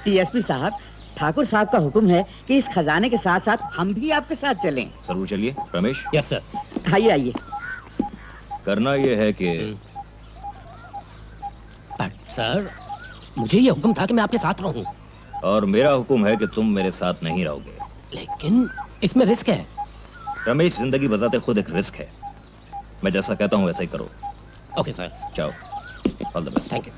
TSP साहब, ठाकुर साहब का हुक्म है कि इस खजाने के साथ साथ हम भी आपके साथ चलें। जरूर चलिए। रमेश। Yes sir. आइए आइए। करना ये है कि सर, मुझे ये हुक्म था कि मैं आपके साथ रहूं। और मेरा हुक्म है कि तुम मेरे साथ नहीं रहोगे। लेकिन इसमें रिस्क है। रमेश, जिंदगी बताते खुद एक रिस्क है। मैं जैसा कहता हूँ वैसा ही करो। Okay sir. जाओ। All the best. Thank you.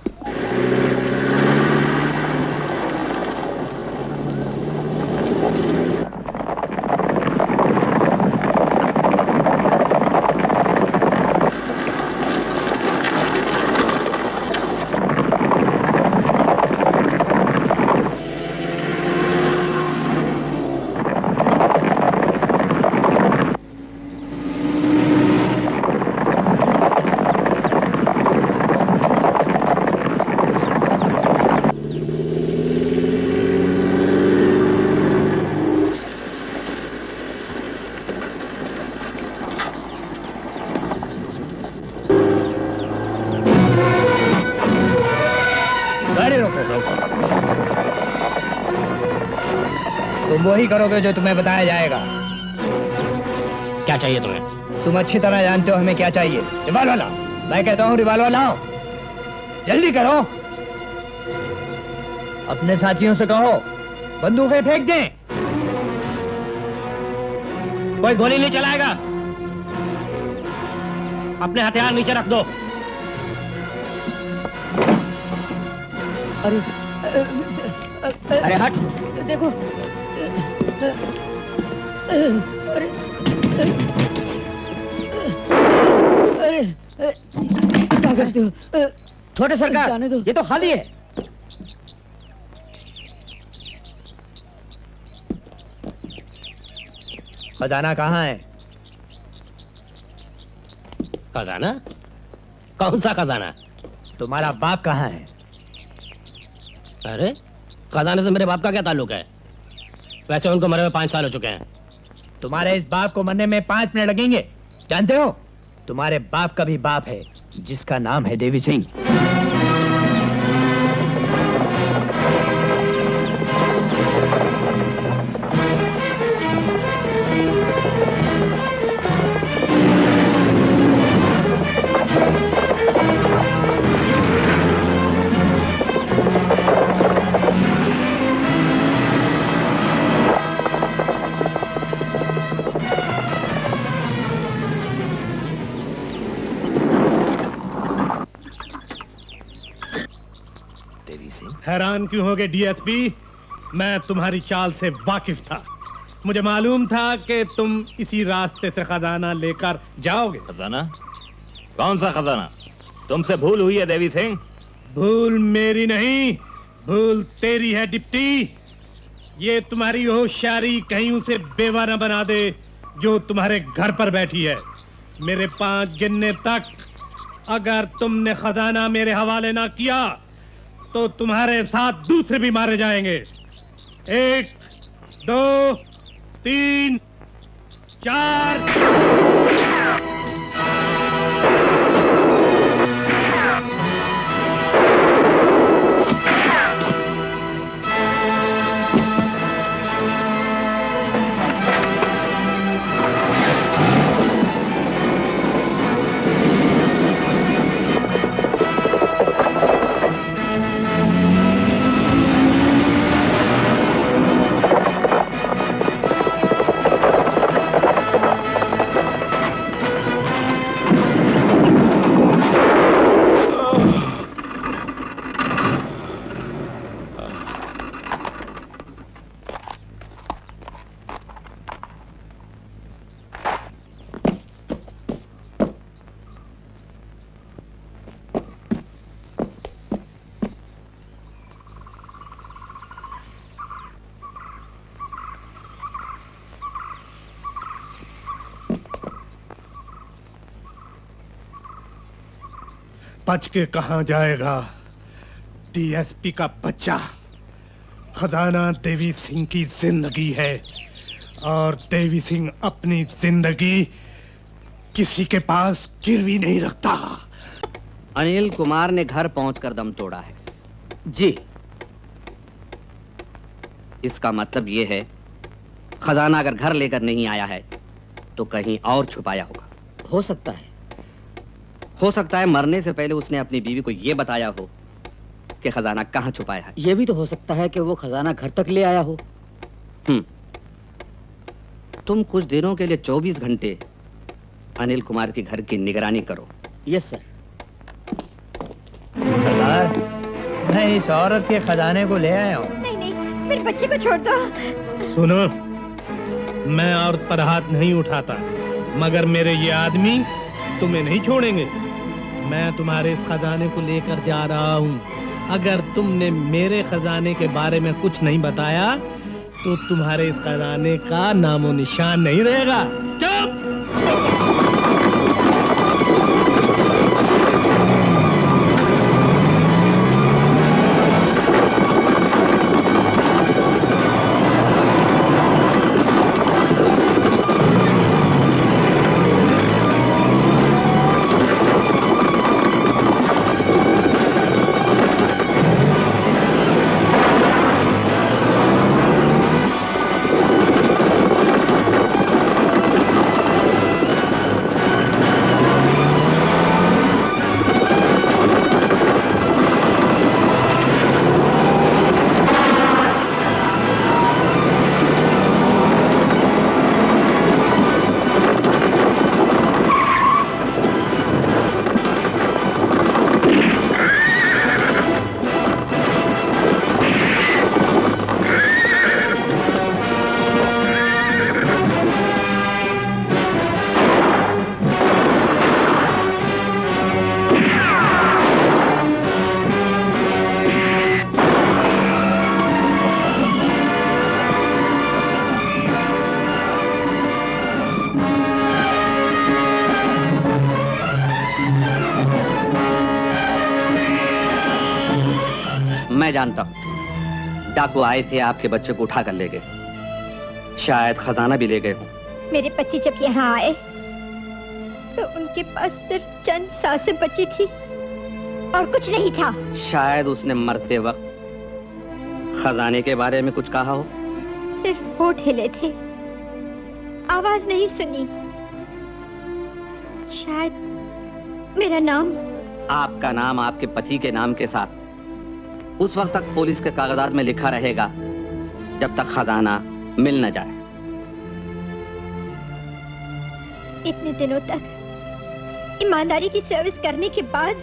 वही करोगे जो तुम्हें बताया जाएगा। क्या चाहिए तुम्हें? तुम अच्छी तरह जानते हो हमें क्या चाहिए। रिवाल्वर लाओ। मैं कहता हूँ रिवाल्वर लाओ, जल्दी करो। अपने साथियों से कहो बंदूकें फेंक दें। कोई गोली नहीं चलाएगा। अपने हथियार नीचे रख दो। अरे हट। देखो। अरे क्या करते हो? छोटे सरकार, ये तो खाली है। खजाना कहाँ है? खजाना? कौन सा खजाना? तुम्हारा बाप कहाँ है? अरे, खजाने से मेरे बाप का क्या ताल्लुक है? वैसे उनको मरे हुए 5 साल हो चुके हैं। तुम्हारे इस बाप को मरने में 5 मिनट लगेंगे। जानते हो, तुम्हारे बाप का भी बाप है जिसका नाम है देवी सिंह। हैरान क्यों होगे डीएसपी? मैं तुम्हारी चाल से वाकिफ था। मुझे मालूम था कि तुम इसी रास्ते से खजाना लेकर जाओगे। खजाना? कौन सा खजाना? तुमसे भूल हुई है देवी सिंह। भूल मेरी नहीं, भूल तेरी है डिप्टी। ये तुम्हारी होशियारी कहीं उसे बेवा न बना दे जो तुम्हारे घर पर बैठी है। मेरे 5 गिनने तक अगर तुमने खजाना मेरे हवाले ना किया तो तुम्हारे साथ दूसरे भी मारे जाएंगे। 1 2 3 4। बच के कहां जाएगा डीएसपी का बच्चा? खजाना देवी सिंह की जिंदगी है और देवी सिंह अपनी जिंदगी किसी के पास गिरवी नहीं रखता। अनिल कुमार ने घर पहुंचकर दम तोड़ा है। जी। इसका मतलब यह है खजाना अगर घर लेकर नहीं आया है तो कहीं और छुपाया होगा। हो सकता है। हो सकता है मरने से पहले उसने अपनी बीवी को यह बताया हो कि खजाना कहां छुपाया है। ये भी तो हो सकता है कि वो खजाना घर तक ले आया हो। तुम कुछ दिनों के लिए 24 घंटे अनिल कुमार के घर की निगरानी करो। Yes sir. सरदार, मैं इस औरत के खजाने को ले आया हूँ। नहीं नहीं, मेरे बच्चे को छोड़ दो। सुनो, मैं औरत पर हाथ नहीं उठाता, मगर मेरे ये आदमी तुम्हें नहीं छोड़ेंगे। मैं तुम्हारे इस खजाने को लेकर जा रहा हूँ। अगर तुमने मेरे खजाने के बारे में कुछ नहीं बताया तो तुम्हारे इस खजाने का नामो निशान नहीं रहेगा। चुप! मैं जानता हूं डाकू आए थे, आपके बच्चे को उठा कर ले गए, शायद खजाना भी ले गए हों। मेरे पति जब यहाँ आए तो उनके पास सिर्फ चंद सांसें बची थी और कुछ नहीं था। शायद उसने मरते वक्त खजाने के बारे में कुछ कहा हो। सिर्फ होठ हिले थे, आवाज नहीं सुनी। शायद मेरा नाम, आपका नाम आपके पति के नाम के साथ उस वक्त तक पुलिस के कागजात में लिखा रहेगा जब तक खजाना मिल न जाए। इतने दिनों तक ईमानदारी की सर्विस करने के बाद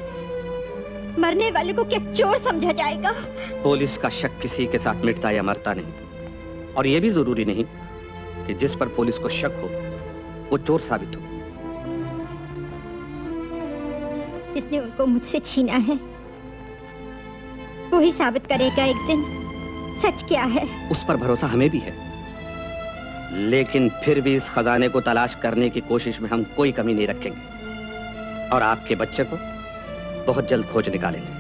मरने वाले को क्या चोर समझा जाएगा? पुलिस का शक किसी के साथ मिटता या मरता नहीं, और यह भी जरूरी नहीं कि जिस पर पुलिस को शक हो वो चोर साबित हो। जिसने उनको मुझसे छीना है वही साबित करेगा एक दिन सच क्या है। उस पर भरोसा हमें भी है, लेकिन फिर भी इस खजाने को तलाश करने की कोशिश में हम कोई कमी नहीं रखेंगे और आपके बच्चे को बहुत जल्द खोज निकालेंगे।